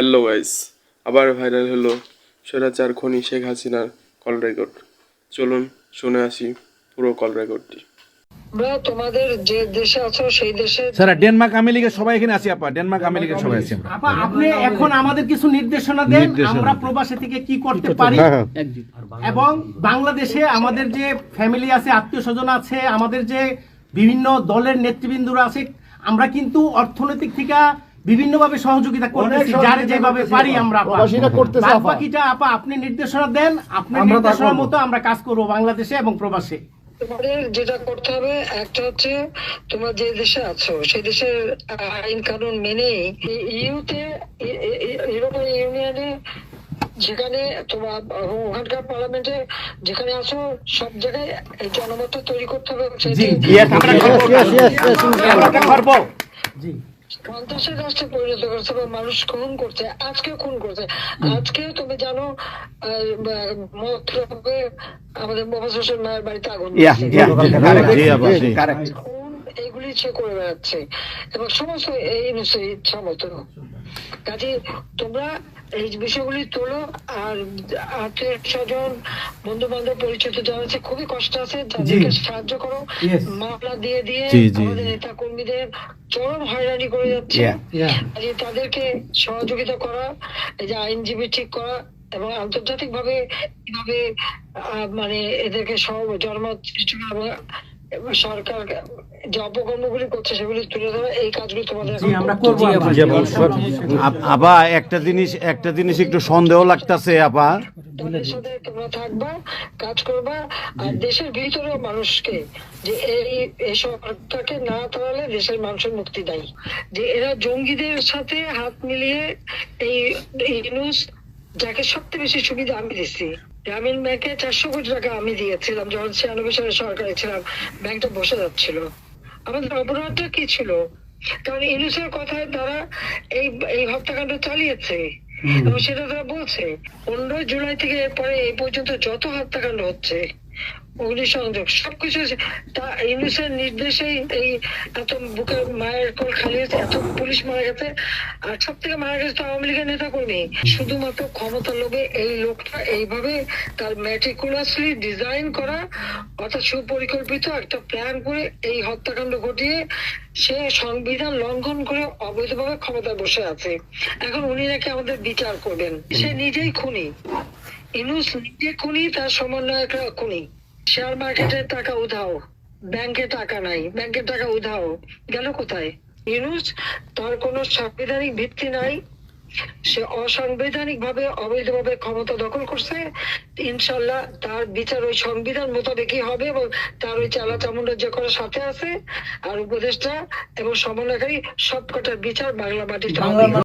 Hello guys, আবার viral হলো স্বৈরাচার খনি শেখ হাসিনার কল রেকর্ড। চলুন শুনে আসি পুরো কল রেকর্ডটি। আমরা তোমাদের যে দেশে আছো সেই দেশে স্যার ডেনমার্ক আমেরিকা সবাই এখানে আছি আপা, ডেনমার্ক আমেরিকা সবাই আছি আমরা। আপা আপনি এখন আমাদের কিছু নির্দেশনা দেন, আমরা প্রবাসী থেকে কি করতে পারি এবং বাংলাদেশে আমাদের যে ফ্যামিলি আছে, আত্মীয় স্বজন আছে, আমাদের যে বিভিন্ন দলের নেতৃবৃন্দরা আছে, আমরা কিন্তু অর্থনৈতিক থেকে বিভিন্নভাবে সহযোগিতা করতেছি, যার যেভাবে পারি আমরা। বাকিটা আপা আপনি নির্দেশনা দেন, আপনার নির্দেশনার মতো আমরা কাজ করব বাংলাদেশে এবং প্রবাসে। তোমাদের যেটা করতে হবে একটা হচ্ছে তোমরা যে দেশে আছো সেই দেশের আইন কানুন মেনে ইউরোপিয়ান ইউনিয়নে যেখানে তোমার ওখানকার পার্লামেন্টে যেখানে আছো সব জায়গায় এই জনমতটা তৈরি করতে হবে। সন্ত্রাসের রাষ্ট্রে পরিণত করছে বা মানুষ খুন করছে, আজকে খুন করছে। আজকে তুমি জানো আমাদের মোহাম্মদ হোসেন মায়ের বাড়িতে আগুন, এইগুলি সে করে বেড়াচ্ছে এবং সমস্ত এই ইচ্ছা মতো। কাজে তোমরা এই বিষয়গুলি তোলো, আর আত্মীয় স্বজন বন্ধু বান্ধব পরিচিত যারা আছে খুবই কষ্ট আছে, তাদেরকে সাহায্য করো। মামলা দিয়ে দিয়ে আমাদের নেতা কর্মীদের চরম হয়রানি করে যাচ্ছে, তাদেরকে সহযোগিতা করা, এই যে আইনজীবী ঠিক করা এবং আন্তর্জাতিক ভাবে কিভাবে মানে এদেরকে সব জনমত সরকার যে অপকর্মগুলি করছে সেগুলি তুলে ধরা, এই কাজগুলি তোমাদের আমরা করব। আপা একটা জিনিস একটু সন্দেহ লাগতেছে আপা, তাদের সাথে তোমরা থাকবা, কাজ করবা, আর দেশের ভিতরেও মানুষকে যে এই সরকারকে না তাড়ালে দেশের মানুষের মুক্তি দেয়, যে এরা জঙ্গিদের সাথে হাত মিলিয়ে এই নিউজ যাকে সবচেয়ে বেশি সুবিধা আমি দিচ্ছি। গ্রামীণ ব্যাংকে 400 কোটি টাকা আমি দিয়েছিলাম যখন 96 সালে সরকারে ছিলাম, ব্যাংকটা বসে যাচ্ছিল। আমাদের অপরাধটা কি ছিল? কারণ ইউনুসের কথায় তারা এই হত্যাকাণ্ড চালিয়েছে এবং সেটা তারা বলছে। 15 জুলাই থেকে এরপরে এই পর্যন্ত যত হত্যাকাণ্ড হচ্ছে, অগ্নিসংযোগ, সবকিছু ইউনুসের নির্দেশেই এই এত বুকের মায়ের কোল খালি হয়েছে, এত পুলিশ মারা গেছে, আর সব থেকে মারা গেছে তো আওয়ামী লীগের নেতা কর্মী। শুধুমাত্র ক্ষমতার লোভে এই লোকটা এইভাবে তার ম্যাটিকুলাসলি ডিজাইন করা অর্থাৎ সুপরিকল্পিত একটা প্ল্যান করে এই হত্যাকাণ্ড ঘটিয়ে সে সংবিধান লঙ্ঘন করে অবৈধভাবে ক্ষমতায় বসে আছে। এখন উনি নাকি আমাদের বিচার করবেন। সে নিজেই খুনি, ইউনুস নিজে খুনি, তার সমন্বয়করা খুনি। শেয়ার মার্কেটের টাকা উধাও, ব্যাংকে টাকা নাই, ব্যাংকের টাকা উধাও, গেল কোথায়? ইউনুস তার কোনো সাংবিধানিক ভিত্তি নাই, সে অসাংবিধানিক ভাবে অবৈধভাবে ক্ষমতা দখল করছে। ইনশাল্লাহ তার বিচার ওই সংবিধান মোতাবেকই হবে এবং তার ওই চালা চামুন্ডা যে করার সাথে আছে আর উপদেষ্টা এবং সমন্বয়কারী সবকটার বিচার বাংলা মাটিতে হবে।